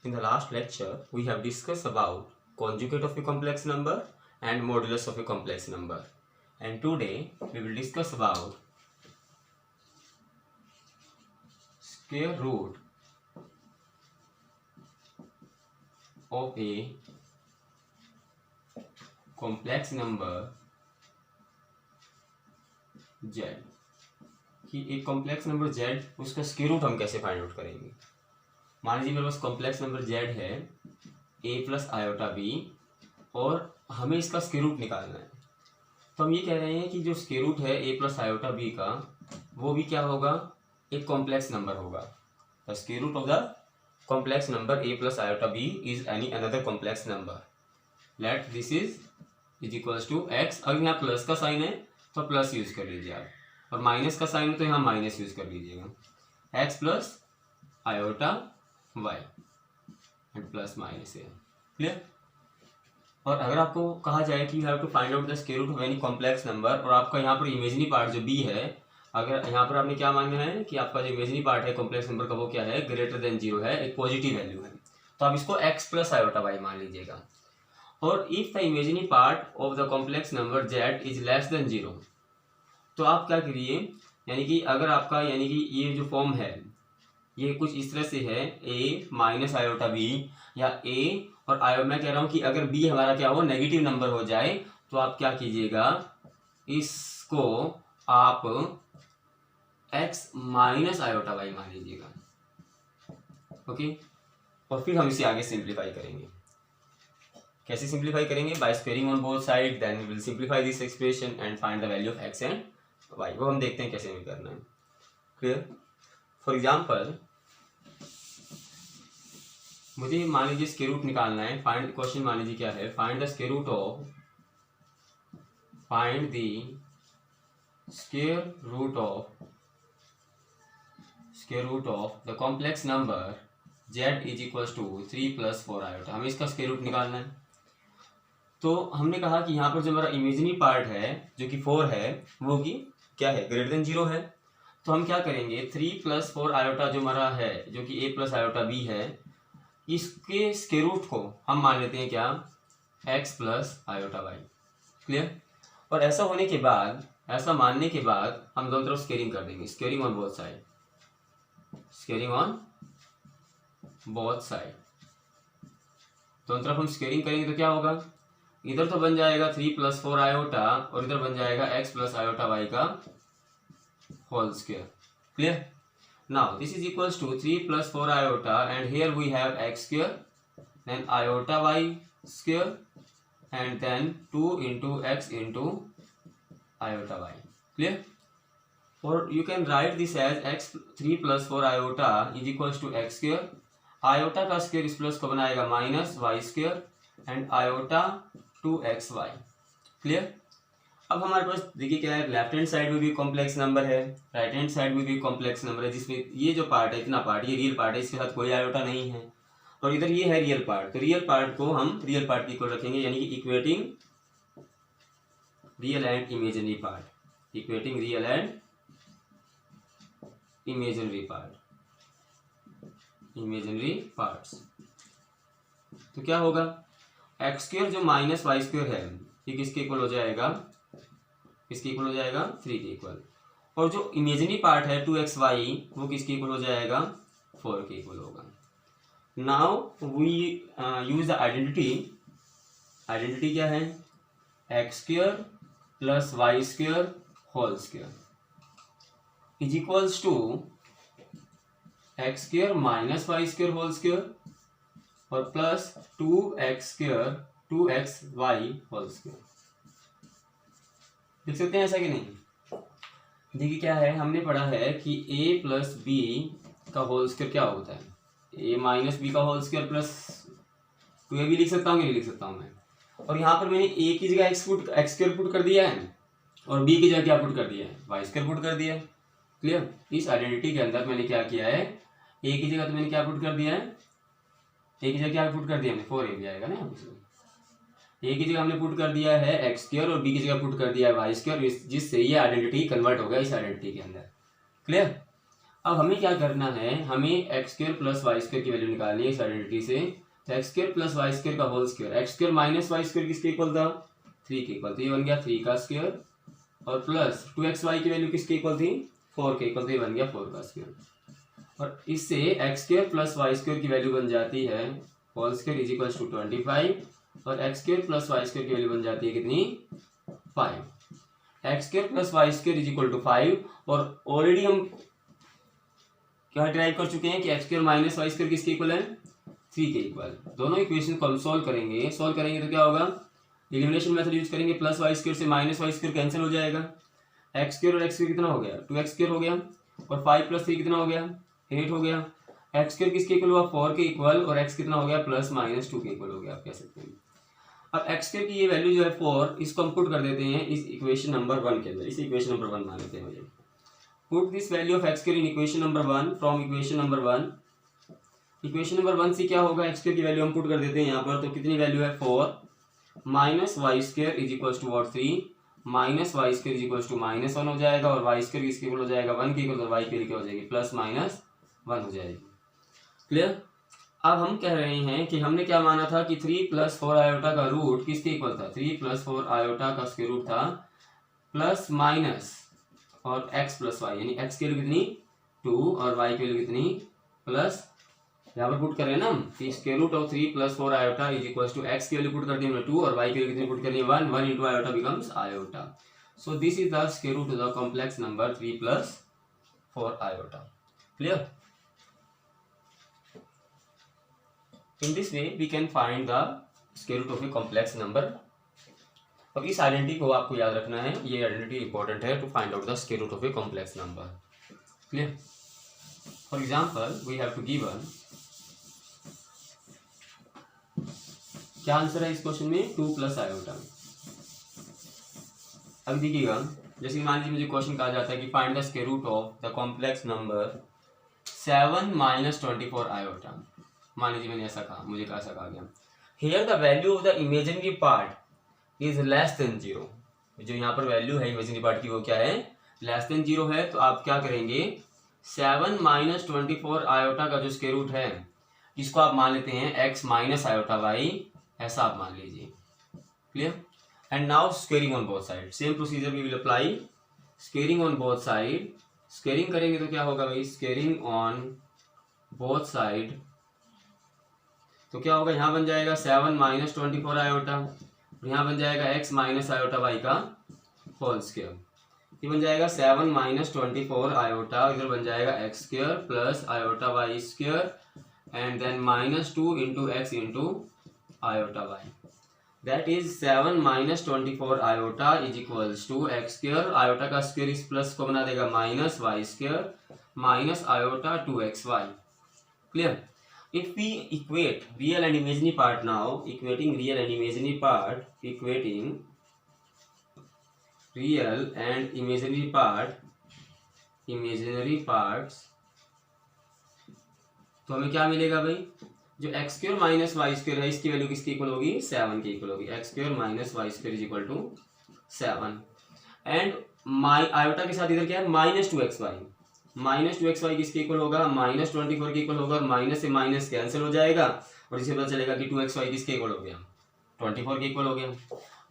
In the last lecture, we have discussed about conjugate of a complex number and modulus of a complex number. And today, we will discuss about square root of a complex number z. कि एक complex number z उसका square root हम कैसे find out करेंगे। मान लीजिए मेरे पास complex number z है a प्लस आयोटा बी और हमें इसका स्क्वायर रूट निकालना है। तो हम ये कह रहे हैं कि जो स्क्वायर रूट है a प्लस आयोटा बी का वो भी क्या होगा, एक कॉम्प्लेक्स नंबर होगा। The square root of the complex number a plus iota b is any another complex number. Let this is equals to x। अगर यहाँ प्लस का साइन है तो प्लस यूज कर लीजिए आप, और माइनस का साइन है तो यहाँ माइनस यूज कर लीजिएगा। x plus iota y and plus minus है। क्लियर। और अगर आपको कहा जाए कि you have to find out the square root of any complex number, और आपका यहाँ पर इमेजिनरी पार्ट जो b है, अगर यहाँ पर आपने क्या मानना है कि आपका जो इमेजिनरी पार्ट है कॉम्प्लेक्स नंबर का वो क्या है, ग्रेटर देन 0 है, एक पॉजिटिव वैल्यू है, तो आप इसको x प्लस आयोटा y मान लीजिएगा। और if the imaginary part of the complex number z is less than 0, तो आप क्या करिए, यानी कि अगर आपका यानी कि ये जो फॉर्म है ये कुछ इस तरह से है a माइनस आयोटा b, या a और आयो मैं कह रहा हूँ कि अगर b हमारा क्या हो, नेगेटिव नंबर हो जाए, तो आप क्या कीजिएगा, इसको आप x माइनस आयोटा y मान लीजिएगा। ओके। और फिर हम इसे आगे सिंप्लीफाई करेंगे। कैसे सिंप्लीफाई करेंगे? By squaring on both side, then we will simplify this expression and find the value of x and y। वो हम देखते हैं कैसे हमें करना है। क्लियर। फॉर एग्जांपल मुझे मान लीजिए स्क्वायर रूट निकालना है। फाइंड क्वेश्चन मान लीजिए क्या है, find the square root of the complex number z is equals to 3 plus 4 iota. हमें इसका स्क्वायर रूट निकालना है। तो हमने कहा कि यहाँ पर जो हमारा इमेजिनरी पार्ट है जो कि 4 है वो की क्या है, ग्रेटर देन 0 है। तो हम क्या करेंगे, 3 प्लस 4 आयोटा जो हमारा है जो कि a प्लस आयोटा b है, इसके स्क्वायर रूट को हम मान लेते हैं क्या, x plus iota y। Clear. और ऐसा होने के बाद, ऐसा मानने के बाद हम दोनों तरफ स्क्वेयरिंग कर देंगे, squaring on both side, squaring on both side. दोनों तरफ हम स्क्वेयरिंग करेंगे तो क्या होगा, इधर तो बन जाएगा 3 प्लस 4 आयोटा और इधर बन जाएगा x प्लस आयोटा y का whole square. Clear. Now this is equals to 3 plus 4 iota and here we have x square, then iota y square and then 2 into x into iota y। Clear. और you can write this as x 3 plus 4 iota is equals to x square, iota का square इस plus को बनाएगा minus y square and iota 2xy। Clear. अब हमारे पास देखिए क्या है, लेफ्ट हैंड साइड में भी कॉम्प्लेक्स नंबर है, राइट हैंड साइड में भी कॉम्प्लेक्स नंबर है, जिसमें ये जो पार्ट है, इतना पार्ट ये रियल पार्ट है, इसके साथ कोई आयोटा नहीं है, और इधर ये है रियल पार्ट। तो रियल पार्ट को हम रियल पार्ट की इक्वल रखेंगे, यानी कि equating real and imaginary part, equating real and imaginary parts. तो क्या होगा, एक्स स्क्वायर जो माइनस वाई स्क्वायर है ये किसके इक्वल हो जाएगा, किसके इक्वल हो जाएगा, 3 के इक्वल। और जो इमेजिनरी पार्ट है 2xy वो किसके इक्वल हो जाएगा, 4 के इक्वल होगा। Now we use the identity. Identity क्या है, x square plus y square whole square is equals to x square minus y square whole square और plus 2x square 2xy whole square. देख सकते हैं ऐसा कि नहीं। देखिए क्या है, हमने पढ़ा है कि a प्लस बी का होल स्क्वायर क्या होता है, a माइनस बी का होल स्क्वायर प्लस 2a भी लिख सकता हूँ, ये लिख सकता हूँ मैं। और यहाँ पर मैंने a की जगह x स्क्वायर पुट कर दिया है और b की जगह क्या पुट कर दिया है, y स्क्वायर पुट कर दिया है। क्लियर। इस आइडेंटिटी के अंदर मैंने क्या किया है, a की जगह तो मैंने क्या पुट कर दिया है, a की जगह क्या पुट कर दिया हमने, 4a भी आएगा ना, a की जगह हमने पुट कर दिया है एक्स स्क्वायर और b की जगह पुट कर दिया है वाई स्क्वायर, जिससे ये आइडेंटिटी कन्वर्ट हो गया इस आइडेंटिटी के अंदर। क्लियर। अब हमें क्या करना है, हमें x square plus y square की वैल्यू निकालनी है इस आइडेंटिटी से। तो x square plus y square का whole square, x square minus y square किसके इक्वल था, 3 के इक्वल। तो ये बन गया 3 का स्क्वायर, और प्लस 2xy की वैल्यू किसके इक्वल थी, 4 के इक्वल। तो ये बन गया 4 का स्क्वायर। और इससे x square plus y square की वैल्यू बन जाती है whole square is equal to 25, और x square plus y square की वैल्यू बन जाती है कितनी, 5। X square plus y square is equal to 5, और ऑलरेडी हम क्या ड्राइव कर चुके हैं कि x square minus y square किसके इक्वल है, 3 के इक्वल। दोनों इक्वेशन को हम सॉल्व करेंगे तो क्या होगा, एलिमिनेशन मेथड यूज करेंगे, प्लस वाई स्क्र से माइनस वाई स्क्र कैंसिल हो जाएगा, एक्स स्क्र और एक्स स्क्र कितना हो गया, 2x स्क्र हो गया, और 5 प्लस 3 कितना हो गया, 8 हो गया। एक्स स्क्र किसके इक्वल हुआ, 4 के इक्वल, और एक्स कितना हो गया, प्लस माइनस 2 के इक्वल हो गया, आप कह सकते हैं। अब एक्स स्क्र की ये वैल्यू जो है 4, इसको हम पुट कर देते हैं इस इक्वेशन नंबर 1 के अंदर। इस इक्वेशन नंबर 1 मान लेते हैं मुझे। Put this value of x square in equation number 1 from equation number 1। Equation number 1 से क्या होगा, एक्स स्क्र की वैल्यू हम पुट कर देते हैं यहाँ पर। तो कितनी वैल्यू है, 4 minus y square is equal to what, 3 minus y square is equal to -1 हो जाएगा, और वाई स्क्र किसके इक्वल हो जाएगा, 1 के इक्वल, और वाई के क्या हो जाएगी, प्लस माइनस 1 हो जाएगी। क्लियर। अब हम कह रहे हैं कि हमने क्या माना था कि 3 + 4 आयोटा का रूट किसके इक्वल था, 3 + 4 आयोटा का स्क्वायर रूट था, प्लस माइनस और x + y, यानी x की वैल्यू कितनी 2 और y की वैल्यू कितनी प्लस, यहाँ पर पुट कर रहे हैं ना हम, square root of 3 + 4 iota is equal to x की वैल्यू पुट कर दी हमने 2, और y की वैल्यू कितनी पुट करनी है 1, 1 into iota becomes iota. So this is the square root of the complex number 3 + 4 iota. Clear. In this way we can find the square root of a complex number। अब इस identity को आपको याद रखना है, ये आइडेंटिटी इंपॉर्टेंट है to find out the square root of a complex number. Clear. For example we have to given, क्या आंसर है इस क्वेश्चन में, 2 + आयोटा। अब देखिएगा, जैसे मान लीजिए मुझे क्वेश्चन कहा जाता है कि find the square root of the complex number 7 - 24 iota. मान लीजिए मैंने ऐसा कहा, मुझे ऐसा कहा गया, here the value of the imaginary part is less than 0। जो यहाँ पर वैल्यू है इमेजिनरी पार्ट की वो क्या है, लेस देन 0 है। तो आप क्या करेंगे, 7 - 24 आयोटा का जो स्क्वायर रूट है इसको आप मान लेते हैं x - आयोटा y, ऐसा आप मान लीजिए। Clear. And now squaring on both side, same procedure we will apply, squaring on both side. Squaring करेंगे तो क्या होगा भाई, स्क्वेयरिंग ऑन बोथ साइड, तो क्या होगा, यहाँ बन जाएगा 7 - 24 आयोटा, और यहाँ बन जाएगा x - आयोटा y का होल स्क्वायर। ये बन जाएगा 7 - 24 आयोटा, इधर बन जाएगा x square plus iota y square, and then -2 into x into iota y। That is 7 - 24 iota is equals to x square, iota का स्क्वायर इस प्लस को बना देगा -y square minus iota 2xy। Clear. If we equate real and imaginary part now, equating real and imaginary part, equating real and imaginary parts, तो हमें क्या मिलेगा भाई, जो x square minus y square है इसकी वैल्यू किसकी इक्वल होगी, 7 की इक्वल होगी। x square minus y square is equal to 7, and iota के साथ इधर क्या है, -2xy, -2xy किसके इक्वल होगा, -24 के इक्वल होगा, और माइनस से माइनस कैंसिल हो जाएगा, और इसे पता चलेगा कि 2xy किसके इक्वल हो गया, 24 के इक्वल हो गया।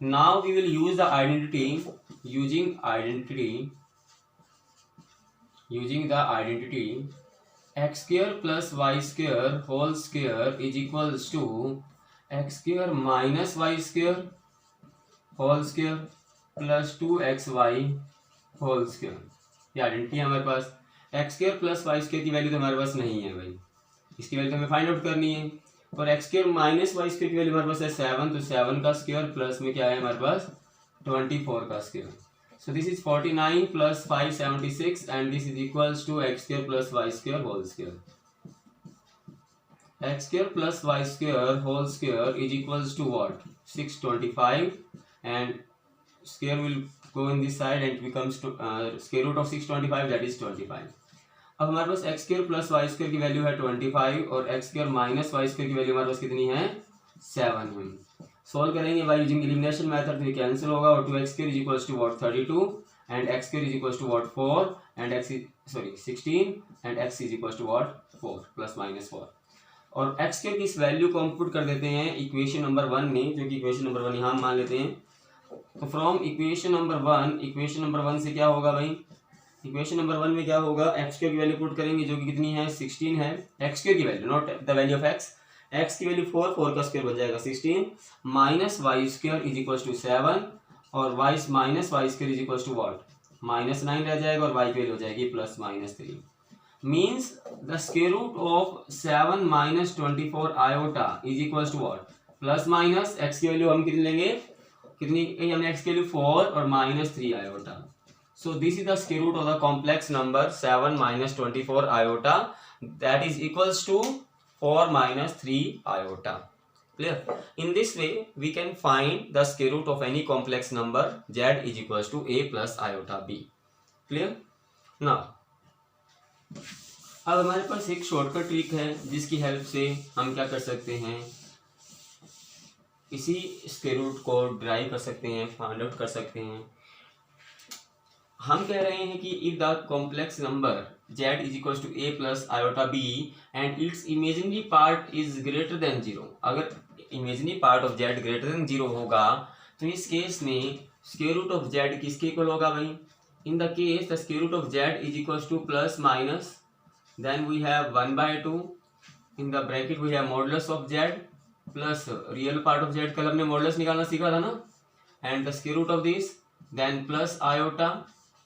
Now we will use the identity, using the identity x square plus y square whole square is equals to x square minus y square whole square plus 2xy whole square. ये identity है हमारे पास। X square plus y square की value तो हमारे पास नहीं है भाई, इसकी वैल्यू तो हमें फाइंड आउट करनी है। और x square minus y square की वैल्यू हमारे पास है 7, तो 7 का स्क्वायर प्लस में क्या है हमारे पास 24 का square. So this is 49 + 5 76, and this is equals to x square plus y square whole square. X square plus y square whole square is equals to what, 625, and square will go in this side and it becomes to square root of 625, that is 25। अब हमारे पास x square plus y square की value है 25, और x square minus y square की value हमारे पास कितनी है 7 है। सॉल्व करेंगे बाय यूजिंग एलिमिनेशन मेथड, तो ये कैंसिल होगा, और 2x square is equals to what 32, and x square is equals to what 4 and x is 16 and x is equals to what 4 plus minus 4 और x स्क्वायर की इस value को हम put कर देते हैं इक्वेशन नंबर 1 में, जो कि इक्वेशन नंबर 1 यहाँ मान लेते हैं। तो फ्रॉम इक्वेशन नंबर 1 से क्या होगा भाई, इक्वेशन नंबर 1 में क्या होगा, x स्क्वायर की वैल्यू पुट करेंगे जो कि कितनी है 16 है, x स्क्वायर की value not the value of x की वैल्यू 4 का स्क्वायर बन जाएगा 16 minus y square is equal to 7 और minus y square is equal to what -9 रह जाएगा और y की वैल्यू हो जाएगी +-3 means the square root of 7 minus 24 iota is equals to what plus minus x की वैल्यू हम कितनी लेंगे, कितनी हमने x की वैल्यू 4 और -3 iota। So this is the square root of the complex number 7 minus 24 iota that is equals to 4 minus 3 iota. Clear? In this way we can find the square root of any complex number z is equals to a plus iota b. Clear? Now अब हमारे पास एक shortcut trick है जिसकी help से हम क्या कर सकते हैं, इसी स्क्वायर रूट को ड्राइव कर सकते हैं, फाइंड आउट कर सकते हैं। हम कह रहे हैं कि if the complex number z is equal to a plus iota b and its imaginary part is greater than 0, अगर imaginary part of z greater than 0 होगा तो इस केस में स्क्वायर रूट ऑफ z किसके इक्वल होगा भाई, in the case the square root of z is equals to plus minus, then we have 1/2 in the bracket we have modulus of z plus real part of z, कल हमने modulus निकालना सीखा था ना, and the square root of this then plus iota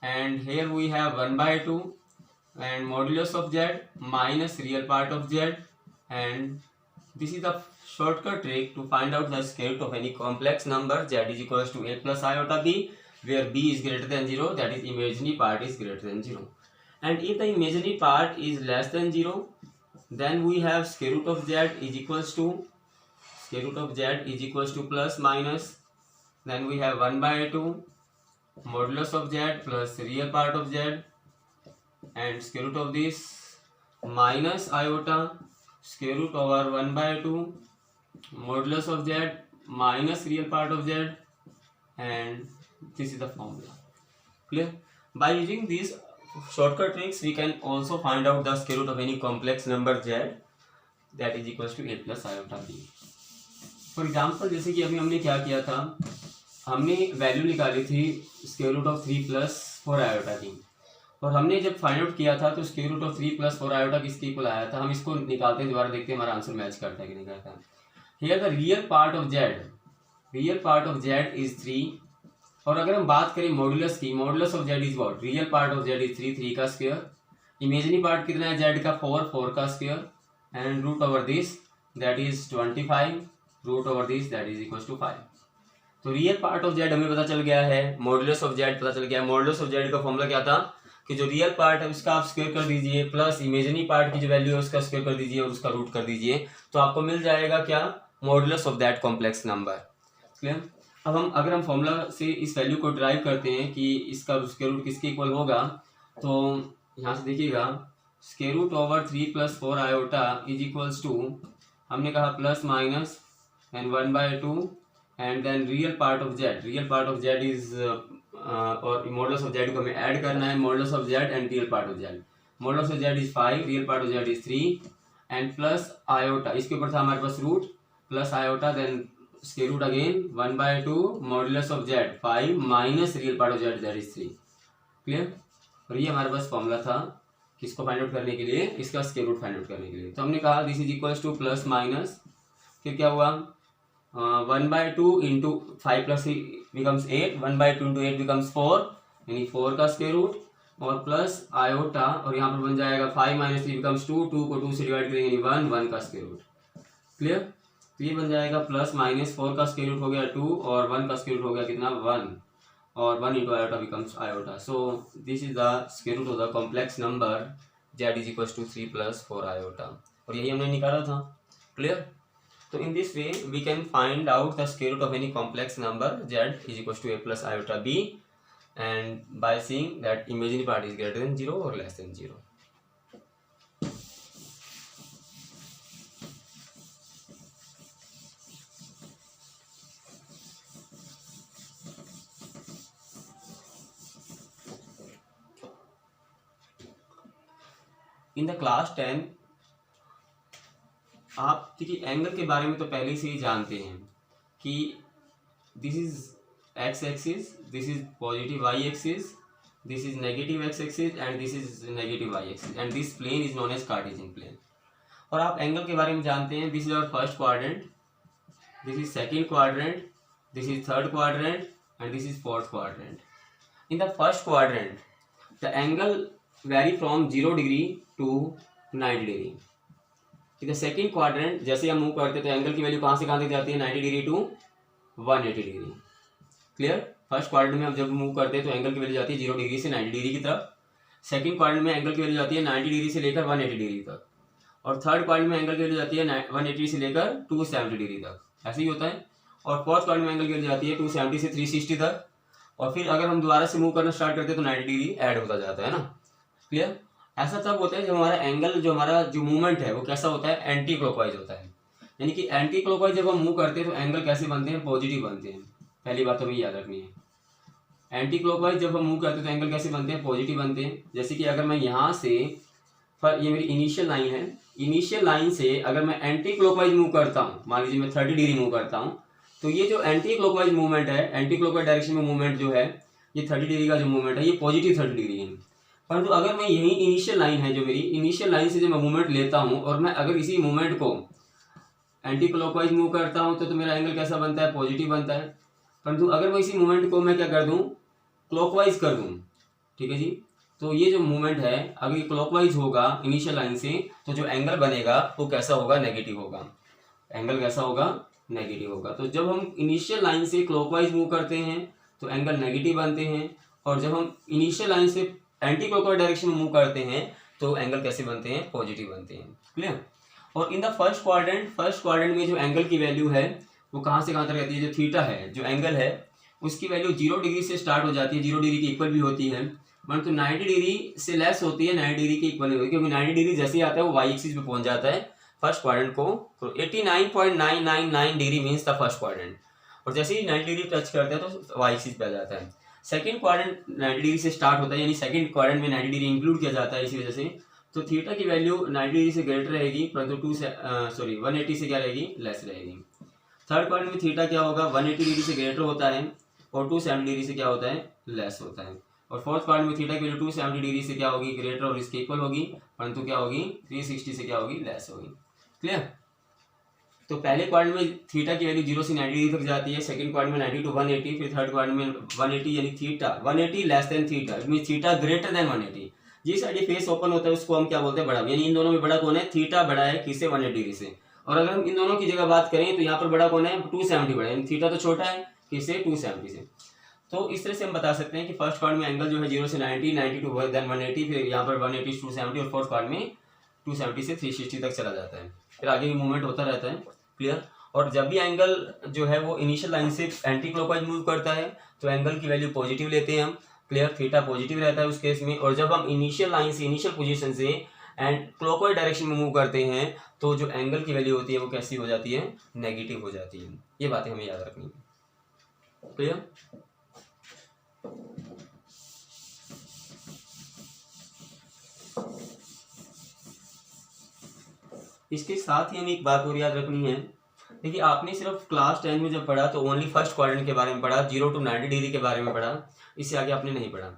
and here we have 1/2 and modulus of z minus real part of z and this is the shortcut trick to find out the square root of any complex number z is equals to a plus iota b where b is greater than 0, that is imaginary part is greater than 0, and if the imaginary part is less than 0 then we have square root of z is equals to plus minus, then we have 1/2 modulus of z plus real part of z and square root of this minus iota square root over 1/2 modulus of z minus real part of z and this is the formula. Clear? By using these shortcut tricks we can also find out the square root of any complex number z that is equals to a plus iota b. For example जैसे कि अभी हमने क्या किया था, हमने value निकाली थी square root of 3 plus 4 iota की, और हमने जब फाइंड आउट किया था तो square root of 3 plus 4 iota किसके इक्वल आया था। हम इसको निकालते हैं, दोबारा देखते हैं हमारा आंसर मैच करता है कि नहीं करता। Here the real part of z is 3, और अगर हम बात करें मॉडुलस की, modulus of z is what, real part of z is 3 का स्क्वायर, इमेजिनरी पार्ट कितना है z का 4 का square and root over this that is 25 root over this that is equal to 5। तो रियल पार्ट ऑफ z हमें पता चल गया है, मॉडुलस ऑफ z पता चल गया है। मॉडुलस ऑफ z का फॉर्मूला क्या था कि जो रियल पार्ट है उसका आप स्क्वायर कर दीजिए प्लस इमेजिनरी पार्ट की जो वैल्यू है उसका स्क्वायर कर दीजिए और उसका रूट कर दीजिए, तो आपको मिल जाएगा क्या, modulus of that complex number. Clear? अब हम अगर हम फॉर्मूला से इस वैल्यू को ड्राइव करते हैं कि इसका स्क्वायर रूट किसके इक्वल होगा, तो यहाँ से देखिएगा square root over 3 plus 4 iota is equals to, हमने कहा plus minus and 1/2 and then real part of z is और मॉडुलस ऑफ z को हमें ऐड करना है, modulus of z and real part of z, modulus of z is 5, real part of z is 3 and plus iota, इसके ऊपर था हमारे पास root plus iota then square root again 1/2 modulus of z 5 minus real part of z that is 3। Clear? और ये हमारे पास formula था किसको फाइंड आउट करने के लिए, इसका स्क्वायर रूट फाइंड आउट करने के लिए। तो हमने कहा this is equals two plus minus, फिर क्या हुआ 1/2 into 5 plus becomes 8, 1/2 into 8 becomes 4 यानी 4 का स्क्वायर रूट और प्लस आयोटा, और यहाँ पर बन जाएगा 5 माइनस 3 बिकम्स 2, 2 को 2 से डिवाइड करेंगे 1 का स्क्वायर रूट। क्लियर? तो ये बन जाएगा प्लस माइनस 4 का स्क्वायर रूट हो गया 2 और 1 का स्क्वायर रूट हो गया कितना 1 और 1 into iota becomes iota. So this is the square root of the complex number z is equals to 3 plus 4 iota, और यही हमने निकाला था। क्लियर? तो in this way we can find out the square root of any complex number z is equals to a plus iota b and by seeing that imaginary part is greater than 0 और less than 0। In the class 10 आप देखिए angle के बारे में तो पहले से ही जानते हैं कि this is x axis, this is positive y axis, this is negative x axis and this is negative y axis and this plane is known as Cartesian plane. और आप एंगल के बारे में जानते हैं, this is our first quadrant, this is second quadrant, this is third quadrant and this is fourth quadrant. In the first quadrant the angle vary from 0 degree to 90 degree. In the second quadrant जैसे हम move करते हैं तो angle की value कहाँ से कहाँ तक जाती है, 90 degree to 180 degree. Clear. First quadrant में हम जब मूव करते हैं तो एंगल की वैल्यू जाती है 0 डिग्री से 90 डिग्री की तरफ। सेकंड क्वाड्रेंट में एंगल की वैल्यू जाती है 90 डिग्री से लेकर 180 डिग्री तक। और थर्ड क्वाड्रेंट में एंगल की वैल्यू जाती है 180 से लेकर 270 डिग्री तक, ऐसे ही होता है। और फोर्थ क्वाड्रेंट में एंगल की वैल्यू जाती है 270 से 360 तक। और फिर अगर हम दोबारा से मूव करना स्टार्ट करते हैं तो 90 डिग्री ऐड होता जाता है ना। क्लियर। ऐसा तब होता है जब हमारा एंगल जो मूवमेंट है वो कैसा होता है, एंटी क्लॉकवाइज होता है। यानी कि एंटी क्लॉकवाइज जब हम मूव करते हैं तो एंगल कैसे बनते हैं, पॉजिटिव बनते हैं। पहली बात हमें याद रखनी है। एंटी क्लॉकवाइज जब हम मूव करते हैं तो एंगल कैसे बनते हैं, पॉजिटिव बनते हैं। जैसे कि अगर मैं यहाँ से, ये मेरी इनिशियल लाइन है, इनिशियल लाइन से अगर मैं एंटी क्लॉकवाइज मूव करता हूँ, मान लीजिए मैं 30 डिग्री मूव करता हूँ, तो ये जो एंटी क्लॉकवाइज मूवमेंट है, एंटी क्लॉकवाइज डायरेक्शन में मूवमेंट जो है, ये 30 डिग्री का जो मूवमेंट है ये पॉजिटिव 30 डिग्री है। परंतु अगर मैं यही इनिशियल लाइन है जो मेरी इनिशियल लाइन से जो मैं मूवमेंट लेता हूँ और मैं अगर इसी मूवमेंट को एंटी क्लॉकवाइज मूव करता हूँ तो मेरा एंगल कैसा बनता है, पॉजिटिव बनता है। परंतु अगर मैं इसी मूवमेंट को मैं क्या कर दूँ, क्लॉकवाइज कर दूँ, ठीक है जी, तो ये जो मूवमेंट है अगर ये क्लॉकवाइज होगा इनिशियल लाइन से तो जो एंगल बनेगा वो कैसा होगा, नेगेटिव होगा। एंगल कैसा होगा, नेगेटिव होगा। तो जब हम इनिशियल लाइन से क्लॉकवाइज मूव करते हैं तो एंगल नेगेटिव बनते हैं, और जब हम इनिशियल लाइन से एंटी क्लॉकवाइज डायरेक्शन में मूव करते हैं तो एंगल कैसे बनते हैं, पॉजिटिव बनते हैं। क्लियर। और इन द फर्स्ट क्वाड्रेंट में जो एंगल की वैल्यू है वो कहाँ से कहाँ तक रहती है, जो थीटा है, जो एंगल है उसकी वैल्यू 0 डिग्री से स्टार्ट हो जाती है, 0 डिग्री की इक्वल भी होती है, परंतु 90 डिग्री से लेस होती है, 90 डिग्री की इक्वल नहीं होती, क्योंकि 90 डिग्री जैसे ही आता है वो वाई एक्सिस पे पहुंच जाता है फर्स्ट क्वाड्रेंट को। तो 89.999 degree means the first quadrant, और जैसे ही 90 डिग्री टच करते हैं तो वाई एक्सिस पे आ जाता है। सेकंड क्वाड्रेंट 90 डिग्री से स्टार्ट होता है, यानी सेकंड क्वाड्रेंट में 90 डिग्री इंक्लूड किया जाता है, इसी वजह से तो थीटा की वैल्यू 90 डिग्री से ग्रेटर रहेगी, परंतु 180 से क्या रहेगी, लेस रहेगी। थर्ड क्वाड्रेंट में थीटा क्या होगा, 180 डिग्री से ग्रेटर होता है और 270 डिग्री से क्या होता है, लेस होता है। और फोर्थ क्वाड्रेंट में थीटा की वैल्यू 270 डिग्री से क्या होगी, ग्रेटर और इसके इक्वल होगी, परंतु क्या होगी, 360 से क्या होगी, लेस होगी। क्लियर। तो पहले क्वाड्रेंट में थीटा की वैल्यू 0 से 90 डिग्री तक जाती है, सेकंड क्वाड्रेंट में 90 टू 180, फिर थर्ड क्वाड्रेंट में 180 यानी theta 180 less than theta, it means theta greater than 180। जिस साइड ये फेस ओपन होता है उसको हम क्या बोलते हैं, बड़ा। यानी इन दोनों में बड़ा कौन है, थीटा बड़ा है किससे, 180 डिग्री से। और अगर हम इन दोनों की जगह बात करें तो यहाँ पर बड़ा कौन है, 270 बड़ा है, यानी थीटा तो छोटा है किससे, 270 से। तो इस तरह से हम बता सकते हैं कि फर्स्ट क्वाड्रेंट में एंगल जो है 0 से 90, 90 टू देन 180, फिर यहाँ पर 180 से 270, और फोर्थ क्वाड्रेंट में 270 से 360 तक चला जाता है, फिर आगे भी मूवमेंट होता रहता है। क्लियर। और जब भी एंगल जो है वो इनिशियल लाइन से एंटी क्लॉकवाइज मूव करता है तो एंगल की वैल्यू पॉजिटिव लेते हैं हम। क्लियर। थीटा पॉजिटिव रहता है उस केस में। और जब हम इनिशियल लाइन से, इनिशियल पोजीशन से एंड क्लॉकवाइज डायरेक्शन में मूव करते हैं तो जो एंगल की वैल्यू होती है वो कैसी हो जाती है, नेगेटिव हो जाती है। ये बातें हमें याद रखनी है। क्लियर। इसके साथ ही हमें एक बात और याद रखनी है। देखिए आपने सिर्फ क्लास 10 में जब पढ़ा तो ओनली फर्स्ट क्वाड्रेंट के बारे में पढ़ा, 0 टू 90 डिग्री के बारे में पढ़ा, इससे आगे आपने नहीं पढ़ा।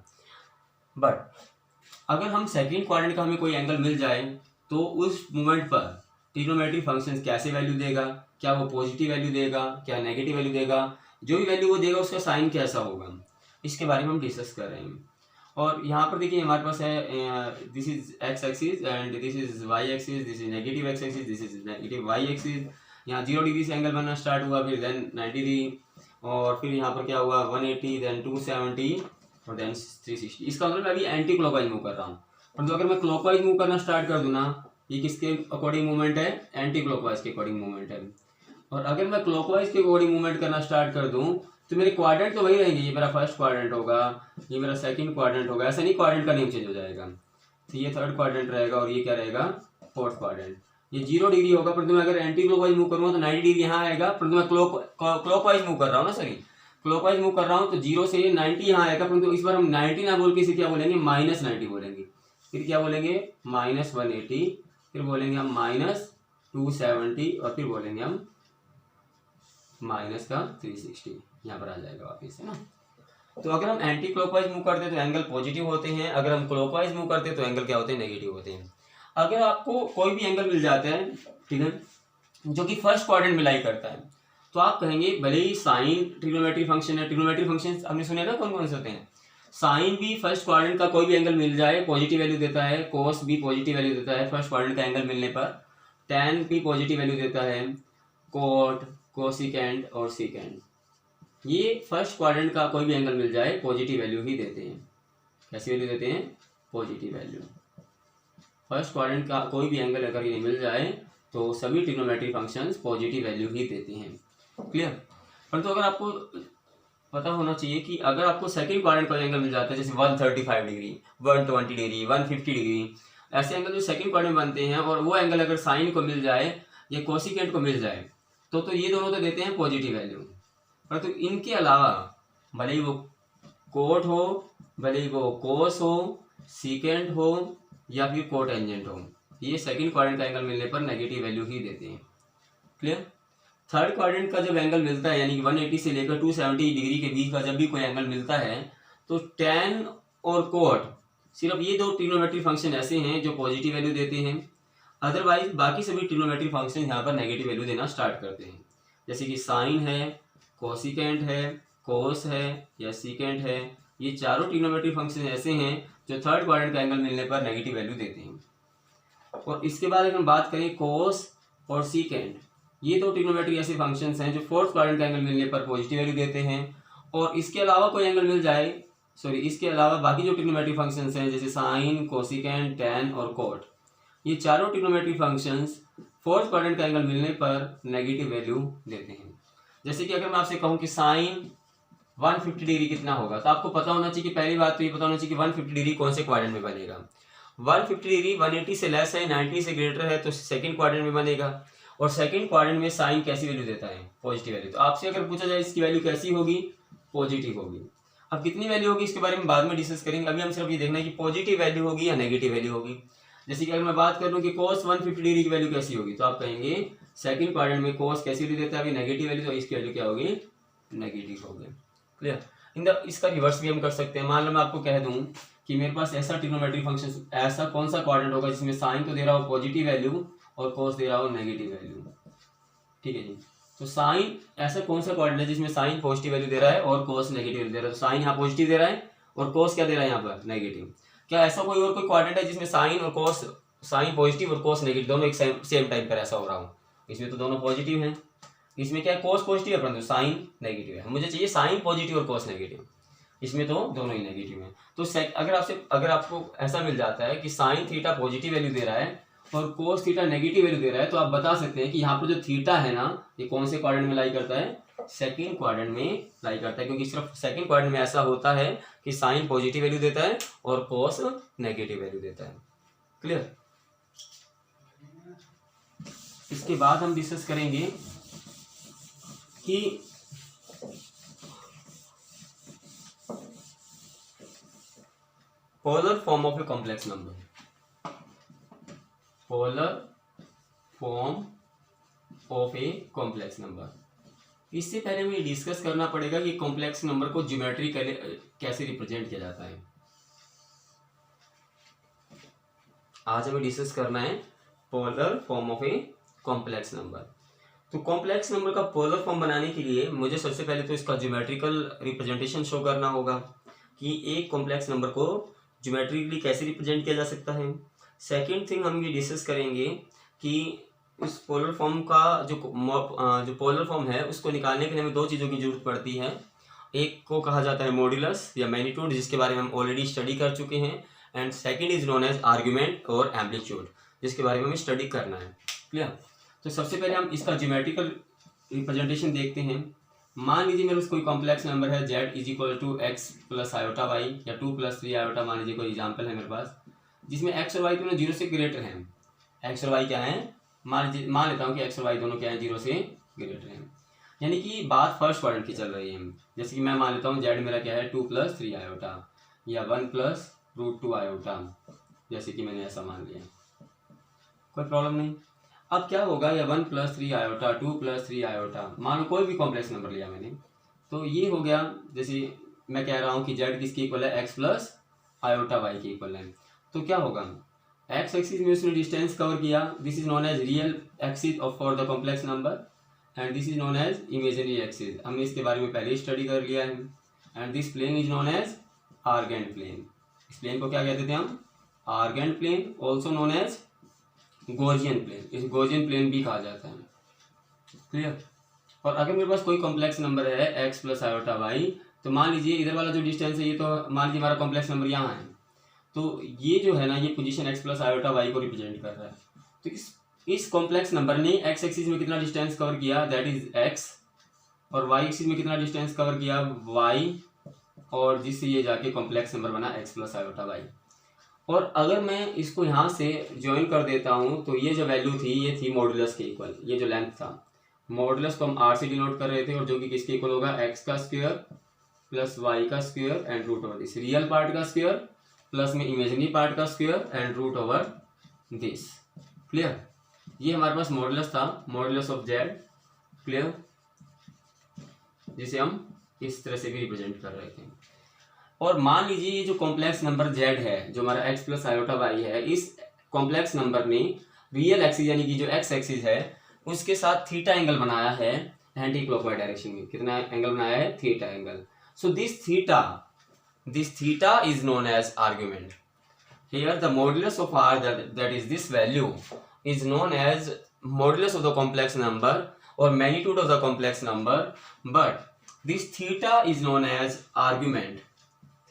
बट अगर हम सेकंड क्वाड्रेंट का हमें कोई एंगल मिल जाए तो उस मोमेंट पर ट्रिग्नोमेट्रिक फंक्शन कैसे वैल्यू देगा, क्या वो पॉजिटिव वैल्यू देगा, क्या नेगेटिव वैल्यू देगा, जो भी वैल्यू वो देगा उसका साइन कैसा होगा, इसके बारे में हम डिस्कस कर रहे हैं। और यहाँ पर देखिए हमारे पास है this is x axis and this is y axis, this is negative x axis, this is negative y axis. यहाँ 0 डिग्री से एंगल बनना स्टार्ट हुआ, फिर देन 90 डिग्री, और फिर यहाँ पर क्या हुआ 180, देन 270 और देन 360। इसका मतलब मैं अभी एंटी क्लॉकवाइज मूव कर रहा हूँ, परंतु अगर मैं क्लॉकवाइज मूव करना स्टार्ट कर दूँ ना, ये किसके अकॉर्डिंग मूवमेंट है, एंटी क्लॉकवाइज के अकॉर्डिंग मूवमेंट है। और अगर मैं क्लॉकवाइज के अकॉर्डिंग मूवमेंट करना स्टार्ट कर दूँ तो मेरे क्वाड्रेंट तो वही रहेंगे, ये मेरा फर्स्ट क्वाड्रेंट होगा, ये मेरा सेकंड क्वाड्रेंट होगा, ऐसा नहीं क्वाड्रेंट का नेम चेंज हो जाएगा। तो ये थर्ड क्वाड्रेंट रहेगा और ये क्या रहेगा, फोर्थ क्वाड्रेंट। ये 0 डिग्री होगा, परंतु मैं अगर एंटी क्लॉकवाइज मूव करूँगा तो 90 डिग्री यहाँ आएगा, परंतु मैं क्लॉकवाइज मूव कर रहा हूँ ना, सॉरी क्लॉकवाइज मूव कर रहा हूँ तो 0 से 90 यहाँ आएगा, परंतु इस बार हम 90 ना बोल के इसे क्या बोलेंगे, -90 बोलेंगे। फिर क्या बोलेंगे -180, फिर बोलेंगे हम -270 और फिर बोलेंगे हम -360, यहाँ पर आ जाएगा वापिस, है ना। तो अगर हम एंटी क्लॉकवाइज मूव करते हैं तो एंगल पॉजिटिव होते हैं, अगर हम क्लॉकवाइज मूव करते हैं तो एंगल क्या होते हैं, नेगेटिव होते हैं। अगर आपको कोई भी एंगल मिल जाता है, ठीक है, जो कि फर्स्ट क्वाड्रेंट में लाई करता है, तो आप कहेंगे भले ही साइन ट्रिग्नोमेट्री फंक्शन है, ट्रिग्नोमेट्री फंक्शन हमने सुने ना कौन कौन से होते हैं। साइन भी फर्स्ट क्वाड्रेंट का कोई भी एंगल मिल जाए पॉजिटिव वैल्यू देता है, कोस भी पॉजिटिव वैल्यू देता है फर्स्ट क्वाड्रेंट का एंगल मिलने पर, टैन भी पॉजिटिव वैल्यू देता है, कोट, कोसिकेंट और सीकेंट, ये फर्स्ट क्वाड्रेंट का कोई भी एंगल मिल जाए पॉजिटिव वैल्यू ही देते हैं। कैसी वैल्यू देते हैं, पॉजिटिव वैल्यू। फर्स्ट क्वाड्रेंट का कोई भी एंगल अगर ये मिल जाए तो सभी ट्रिग्नोमेट्री फंक्शंस पॉजिटिव वैल्यू ही देते हैं। क्लियर। परंतु अगर आपको पता होना चाहिए कि अगर आपको सेकंड क्वाड्रेंट का एंगल मिल जाता है, जैसे 135 डिग्री, 120 डिग्री, 150 डिग्री, ऐसे एंगल जो सेकंड क्वाड्रेंट में बनते हैं, और वो एंगल अगर साइन को मिल जाए या कोसिकेंट को मिल जाए तो ये दोनों तो देते हैं पॉजिटिव वैल्यू। परंतु इनके अलावा भले ही वो कोट हो, भले ही वो कोस हो, सीकेंट हो या फिर कोटेंजेंट हो, ये सेकंड क्वाड्रेंट का एंगल मिलने पर नेगेटिव वैल्यू ही देते हैं। क्लियर। थर्ड क्वाड्रेंट का जब एंगल मिलता है, यानी कि 180 से लेकर 270 डिग्री के बीच का जब भी कोई एंगल मिलता है, तो टैन और कोट, सिर्फ ये दो ट्रिग्नोमेट्री फंक्शन ऐसे हैं जो पॉजिटिव वैल्यू देते हैं। अदरवाइज बाकी सभी ट्रिग्नोमेट्री फंक्शन यहाँ पर नेगेटिव वैल्यू देना स्टार्ट करते हैं। जैसे कि साइन है, कोसिकेंट है, कोस है या सीकेंट है, ये चारों ट्रिग्नोमेट्री फंक्शन ऐसे हैं जो थर्ड क्वाड्रेंट का एंगल मिलने पर नेगेटिव वैल्यू देते हैं। और इसके बाद अगर हम बात करें कोस और सीकेंट, ये दो ट्रिग्नोमेट्री ऐसे फंक्शंस हैं जो फोर्थ क्वाड्रेंट का एंगल मिलने पर पॉजिटिव वैल्यू देते हैं। और इसके अलावा कोई एंगल मिल जाए, इसके अलावा बाकी जो ट्रिग्नोमेट्री फंक्शंस हैं जैसे साइन, कोसिकेंट, टैन और कोट, ये चारों ट्रिग्नोमेट्री फंक्शंस फोर्थ क्वाड्रेंट का एंगल मिलने पर नेगेटिव वैल्यू देते हैं। जैसे कि अगर मैं आपसे कहूँ कि साइन 150 डिग्री कितना होगा, तो आपको पता होना चाहिए कि पहली बात तो ये पता होना चाहिए कि 150 डिग्री कौन से क्वाड्रेंट में बनेगा। 150 डिग्री 180 से लेस है, 90 से ग्रेटर है, तो सेकंड क्वाड्रेंट में बनेगा। और सेकंड क्वाड्रेंट में साइन कैसी वैल्यू देता है, पॉजिटिव वैल्यू। तो आपसे अगर पूछा जाए इसकी वैल्यू कैसी होगी, पॉजिटिव होगी। अब कितनी वैल्यू होगी इसके बारे में बाद में डिस्कस करेंगे, अभी हम सिर्फ ये देखना है कि पॉजिटिव वैल्यू होगी या नेगेटिव वैल्यू होगी। जैसे कि अगर मैं बात कर लूँ कि कोस 150 डिग्री की वैल्यू कैसी होगी, तो आप कहेंगे सेकंड क्वाड्रेंट में कोस कैसी वैल्यू देता है, अभी नेगेटिव वैल्यू, तो इसकी वैल्यू क्या होगी, नेगेटिव होगी। क्लियर। इसका रिवर्स भी हम कर सकते हैं। मान लो मैं आपको कह दूं कि मेरे पास ऐसा ट्रिग्नोमेट्री फंक्शन, ऐसा कौन सा क्वाड्रेंट होगा जिसमें साइन तो दे रहा हो पॉजिटिव वैल्यू और कोस दे रहा हो नेगेटिव वैल्यू। ठीक है जी। तो साइन, ऐसा कौन सा क्वाड्रेंट है जिसमें साइन पॉजिटिव वैल्यू दे रहा है और कोस नेगेटिव वैल्यू दे रहा है। तो साइन यहाँ पॉजिटिव दे रहा है और कोस क्या दे रहा है यहाँ पर, नेगेटिव। क्या ऐसा कोई और कोई क्वाड्रेंट है जिसमें साइन और कोस, साइन पॉजिटिव और कोस नेगेटिव दोनों एक सेम टाइम पर ऐसा हो रहा हो। इसमें तो दोनों पॉजिटिव हैं, इसमें क्या है, कोस पॉजिटिव है परंतु साइन नेगेटिव है। मुझे चाहिए साइन पॉजिटिव और कोस नेगेटिव, इसमें तो दोनों ही नेगेटिव हैं। तो अगर आपको ऐसा मिल जाता है कि साइन थीटा पॉजिटिव वैल्यू दे रहा है और कोस थीटा नेगेटिव वैल्यू दे रहा है, तो आप बता सकते हैं कि यहाँ पर जो थीटा है ना, ये कौन से क्वाड्रेंट में लाई करता है, सेकंड क्वाड्रेंट में लाई करता है। क्योंकि सिर्फ सेकंड क्वाड्रेंट में ऐसा होता है कि साइन पॉजिटिव वैल्यू देता है और कोस नेगेटिव वैल्यू देता है। क्लियर। इसके बाद हम डिस्कस करेंगे कि polar form of a complex number, polar form of a complex number. इससे पहले हमें डिस्कस करना पड़ेगा कि कॉम्प्लेक्स नंबर को ज्योमेट्रिकली कैसे रिप्रेजेंट किया जाता है। आज हमें डिस्कस करना है polar form of a complex number. तो कॉम्प्लेक्स नंबर का पोलर फॉर्म बनाने के लिए मुझे सबसे पहले तो इसका ज्योमेट्रिकल रिप्रेजेंटेशन शो करना होगा कि एक कॉम्प्लेक्स नंबर को ज्योमेट्रिकली कैसे रिप्रेजेंट किया जा सकता है। सेकंड थिंग हम ये डिस्कस करेंगे कि उस पोलर फॉर्म का जो पोलर फॉर्म है उसको निकालने के लिए हमें दो चीज़ों की जरूरत पड़ती है। एक को कहा जाता है मॉड्यूलस या मैग्नीट्यूड, जिसके बारे में हम ऑलरेडी स्टडी कर चुके हैं, and second is known as argument और एम्पलीट्यूड, जिसके बारे में हमें स्टडी करना है। क्लियर। तो सबसे पहले हम इसका ज्योमेट्रिकल रिप्रेजेंटेशन देखते हैं। मान लीजिए मेरे पास कोई कॉम्प्लेक्स नंबर है z is equal to x plus iota y या 2 + 3 आयोटा, मान लीजिए कोई एग्जाम्पल है मेरे पास, जिसमें एक्स और वाई दोनों 0 से ग्रेटर हैं। एक्स और वाई क्या है, मान लेता हूँ कि एक्स और वाई दोनों क्या है, 0 से ग्रेटर हैं। यानी कि बात फर्स्ट क्वाड्रेंट की चल रही है। जैसे कि मैं मान लेता हूँ z मेरा क्या है 2 + 3 आयोटा या 1 + √2 आयोटा जैसे कि मैंने ऐसा मान लिया, कोई प्रॉब्लम नहीं। अब क्या होगा, या 1 + 3 आयोटा, 2 + 3 आयोटा, मान लो कोई भी कॉम्प्लेक्स नंबर लिया मैंने, तो ये हो गया। जैसे मैं कह रहा हूँ कि z किसके इक्वल है, x + आयोटा y के इक्वल है, तो क्या होगा, x एक्सिस में उसने डिस्टेंस कवर किया, this is known as real axis of for the complex number and this is known as imaginary axis. हमने इसके बारे में पहले ही स्टडी कर लिया है। And this plane is known as Argand plane. इस प्लेन को क्या कहते थे हम, Argand plane, also known as Gaussian plane. इस गॉसियन प्लेन भी कहा जाता है। क्लियर। और अगर मेरे पास कोई कॉम्प्लेक्स नंबर है x + आयोटा y, तो मान लीजिए इधर वाला जो डिस्टेंस है, ये तो मान लीजिए हमारा कॉम्प्लेक्स नंबर यहाँ है, तो ये जो है ना, ये पोजीशन x + आयोटा y को रिप्रेजेंट कर रहा है। तो इस कॉम्प्लेक्स नंबर ने x एक्सिस में कितना डिस्टेंस कवर किया, दैट इज x, और y एक्सिस में कितना डिस्टेंस कवर किया, y, और जिससे ये जाके कॉम्प्लेक्स नंबर बना x + आयोटा y। और अगर मैं इसको यहाँ से ज्वाइन कर देता हूँ, तो ये जो वैल्यू थी, ये थी मॉडुलस के इक्वल। ये जो लेंथ था, मॉडुलस को हम r से डिनोट कर रहे थे, और जो कि किसके इक्वल होगा, x का स्क्वायर + y का square and root over this, real part का स्क्वायर प्लस में इमेजिनरी पार्ट का square and root over this. Clear. ये हमारे पास मॉडुलस था, मॉडुलस ऑफ z। क्लियर। जिसे हम इस तरह से भी रिप्रेजेंट कर रहे थे। और मान लीजिए ये जो कॉम्प्लेक्स नंबर z है, जो हमारा x + आयोटा y है, इस कॉम्प्लेक्स नंबर ने रियल एक्सिस यानी कि जो x एक्सिस है उसके साथ थीटा एंगल बनाया है एंटी क्लॉकवाइज डायरेक्शन में। कितना एंगल बनाया है, theta angle. So this theta is known as argument. Here the modulus of r, that is this value, is known as modulus of the complex number or magnitude of the complex number, but this theta is known as argument.